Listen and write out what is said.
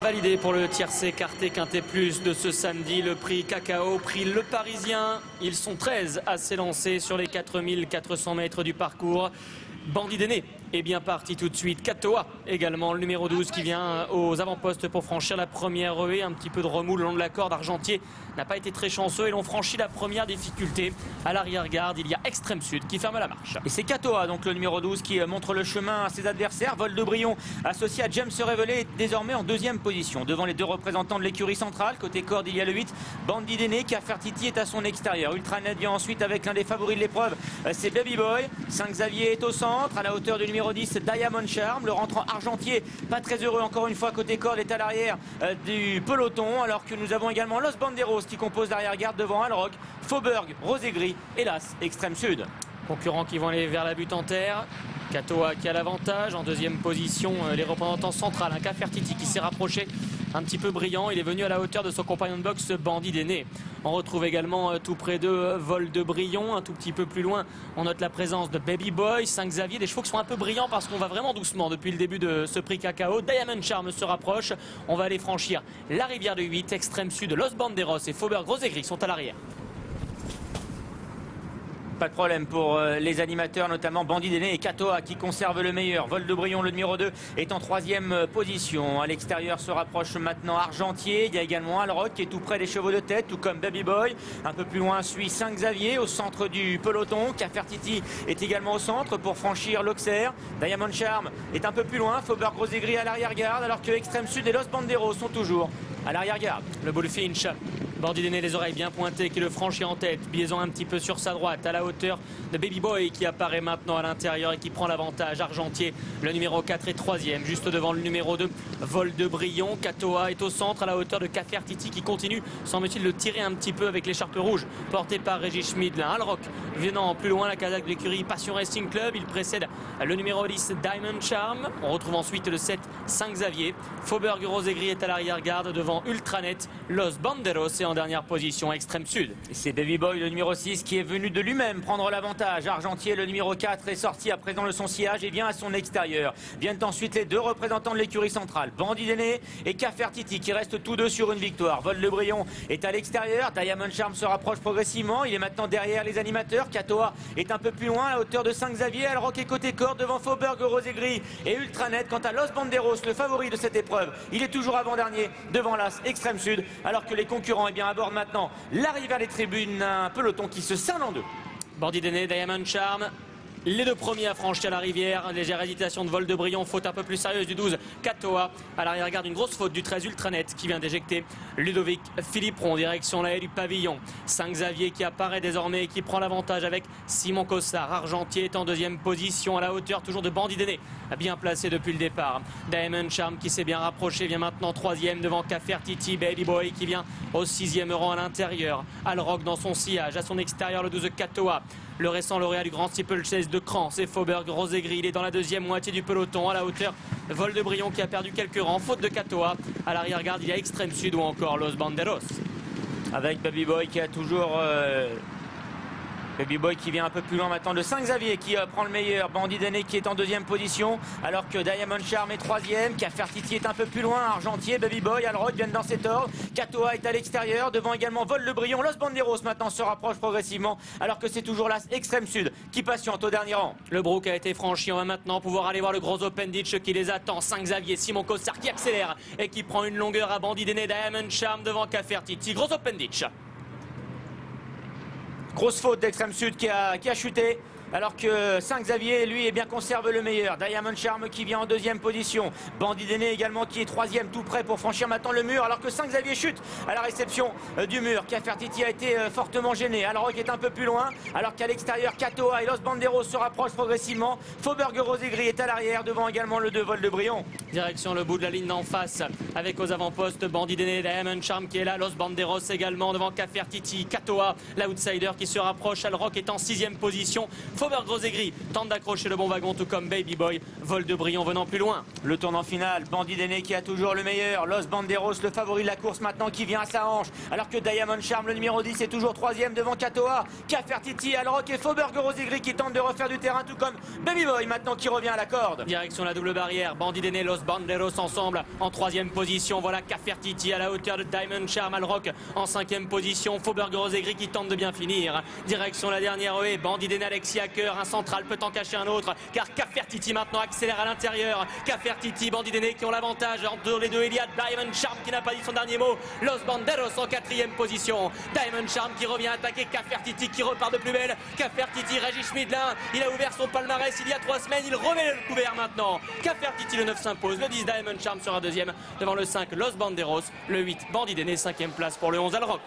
validé pour le tiercé quarté quinté plus de ce samedi. Le prix Cacao, prix Le Parisien. Ils sont 13 à s'élancer sur les 4400 mètres du parcours. Bandit Déné est bien parti tout de suite. Katoa également, le numéro 12 qui vient aux avant-postes pour franchir la première ruée. Un petit peu de remous le long de la corde. Argentier n'a pas été très chanceux et l'ont franchi la première difficulté. À l'arrière-garde, il y a Extrême Sud qui ferme la marche. Et c'est Katoa, donc le numéro 12, qui montre le chemin à ses adversaires. Vol de Brion, associé à James Révélé, est désormais en deuxième position. Devant les deux représentants de l'écurie centrale. Côté corde, il y a le 8, Bandit Déné. Cafertiti est à son extérieur. Ultranet vient ensuite avec l'un des favoris de l'épreuve. C'est Baby Boy. Saint-Xavier est au centre, à la hauteur du numéro 10, Diamond Charm. Le rentrant Argentier, pas très heureux encore une fois côté corde, est à l'arrière du peloton. Alors que nous avons également Los Banderos qui compose l'arrière-garde devant Alroc, Fauberg, Rosé Gris, hélas, Extrême Sud. Concurrents qui vont aller vers la butte en terre. Katoa qui a l'avantage. En deuxième position, les représentants centrales. Un Cafertiti qui s'est rapproché un petit peu brillant. Il est venu à la hauteur de son compagnon de boxe, Bandit Déné. On retrouve également tout près d'eux Vol de Brion. Un tout petit peu plus loin, on note la présence de Baby Boy, Saint-Xavier. Des chevaux qui sont un peu brillants parce qu'on va vraiment doucement depuis le début de ce prix Cacao. Diamond Charm se rapproche. On va aller franchir la rivière de 8. Extrême Sud, Los Banderos et Fauberg Rosé Gris sont à l'arrière. Pas de problème pour les animateurs, notamment Bandit Déné et Katoa qui conservent le meilleur. Vol de Brion, le numéro 2, est en troisième position. À l'extérieur se rapproche maintenant Argentier. Il y a également Alroc qui est tout près des chevaux de tête, tout comme Baby Boy. Un peu plus loin suit Saint-Xavier au centre du peloton. Cafertiti est également au centre pour franchir l'Auxerre. Diamond Charm est un peu plus loin. Fauberg Rosé Gris à l'arrière-garde, alors que Extrême Sud et Los Banderos sont toujours à l'arrière-garde. Le Bullfinch, Bandit Déné, les oreilles bien pointées, qui le franchit en tête, biaisant un petit peu sur sa droite, à la hauteur de Baby Boy qui apparaît maintenant à l'intérieur et qui prend l'avantage. Argentier, le numéro 4 est troisième, juste devant le numéro 2, Vol de Brion. Katoa est au centre, à la hauteur de Cafertiti qui continue, semble-t-il, de tirer un petit peu avec l'écharpe rouge, portée par Régis Schmid. Alroc venant plus loin, la casaque de l'écurie Passion Racing Club. Il précède le numéro 10, Diamond Charm. On retrouve ensuite le 7, Saint-Xavier. Fauberg Rosé Gris est à l'arrière-garde devant Ultranet, Los Banderos et en dernière position Extrême Sud. C'est Baby Boy, le numéro 6, qui est venu de lui-même prendre l'avantage. Argentier, le numéro 4, est sorti à présent de son sillage et vient à son extérieur. Viennent ensuite les deux représentants de l'écurie centrale, Bandit Déné et Cafertiti, qui restent tous deux sur une victoire. Vol de Brion est à l'extérieur. Diamond Charm se rapproche progressivement. Il est maintenant derrière les animateurs. Katoa est un peu plus loin à la hauteur de Saint-Xavier. Alroc est côté corde devant Fauberg Rosé Gris et Ultranet. Quant à Los Banderos, le favori de cette épreuve, il est toujours avant-dernier devant l'As Extrême Sud, alors que les concurrents abordent maintenant l'arrivée à des tribunes, un peloton qui se scinde en deux. Bandit Déné, Diamond Charm, les deux premiers à franchir la rivière. Légère hésitation de Vol de Brion, faute un peu plus sérieuse du 12, Katoa. À l'arrière-garde, une grosse faute du 13, Ultranet, qui vient d'éjecter Ludovic Philippron, direction la haie du pavillon. Saint-Xavier qui apparaît désormais et qui prend l'avantage avec Simon Cossard. Argentier est en deuxième position, à la hauteur toujours de Bandit Déné, bien placé depuis le départ. Diamond Charm qui s'est bien rapproché, vient maintenant troisième devant Cafertiti. Baby Boy qui vient au sixième rang à l'intérieur. Alroc dans son sillage, à son extérieur le 12, Katoa. Le récent lauréat du Grand Steeplechase de Cran, c'est Fauberg Rosé Gris. Il est dans la deuxième moitié du peloton, à la hauteur Vol de Brion qui a perdu quelques rangs, faute de Katoa. À l'arrière-garde, il y a Extrême Sud ou encore Los Banderos. Avec Baby Boy qui a toujours... Baby Boy qui vient un peu plus loin maintenant de Saint-Xavier qui prend le meilleur. Bandit Déné qui est en deuxième position alors que Diamond Charm est troisième. Cafertiti est un peu plus loin. Argentier, Baby Boy, Alroc viennent dans cet ordre. Katoa est à l'extérieur. Devant également Vol de Brion. Los Banderos maintenant se rapproche progressivement alors que c'est toujours l'As Extrême Sud qui patiente au dernier rang. Le Brook a été franchi. On va maintenant pouvoir aller voir le gros Open Ditch qui les attend. Saint-Xavier, Simon Cossard qui accélère et qui prend une longueur à Bandit Déné. Diamond Charm devant Cafertiti. Gros Open Ditch. Grosse faute d'Extrême Sud qui a chuté. Alors que Saint-Xavier, lui, eh bien, conserve le meilleur. Diamond Charm qui vient en deuxième position. Bandit Déné également qui est troisième, tout prêt pour franchir maintenant le mur. Alors que Saint-Xavier chute à la réception du mur. Cafertiti a été fortement gêné. Alroc est un peu plus loin. Alors qu'à l'extérieur, Katoa et Los Banderos se rapprochent progressivement. Fauberg Rosé Gris est à l'arrière, devant également le 2, Vol de Brion. Direction le bout de la ligne d'en face, avec aux avant-postes Bandit Déné, Diamond Charm qui est là. Los Banderos également devant Cafertiti. Katoa, l'outsider qui se rapproche. Alroc est en sixième position. Faubourg Grosegri tente d'accrocher le bon wagon, tout comme Baby Boy. Vol de Brion venant plus loin. Le tournant final, Bandit d'Aîné qui a toujours le meilleur. Los Banderos, le favori de la course maintenant, qui vient à sa hanche. Alors que Diamond Charm, le numéro 10, est toujours 3e devant Katoa. Cafertiti, Alroc et Faubourg Grosegri qui tentent de refaire du terrain, tout comme Baby Boy maintenant qui revient à la corde. Direction la double barrière. Bandit d'Aîné, Los Banderos ensemble en 3e position. Voilà Cafertiti à la hauteur de Diamond Charm. Alroc en 5e position. Faubourg Grosegri qui tente de bien finir. Direction la dernière haie. Bandit d'Aîné, Alexis Hacker. Un central peut en cacher un autre. Car Cafertiti maintenant accélère à l'intérieur. Cafertiti, Bandit d'Aîné qui ont l'avantage. Entre les deux, il y a Diamond Charm qui n'a pas dit son dernier mot. Los Banderos en 4e position. Diamond Charm qui revient attaquer Cafertiti qui repart de plus belle. Cafertiti, Régis Schmidlin. Il a ouvert son palmarès il y a 3 semaines. Il remet le couvert maintenant. Cafertiti, le 9 s'impose. Le 10, Diamond Charm sera 2e devant le 5, Los Banderos. Le 8, Bandit d'Aîné, 5e place pour le 11, Alroc.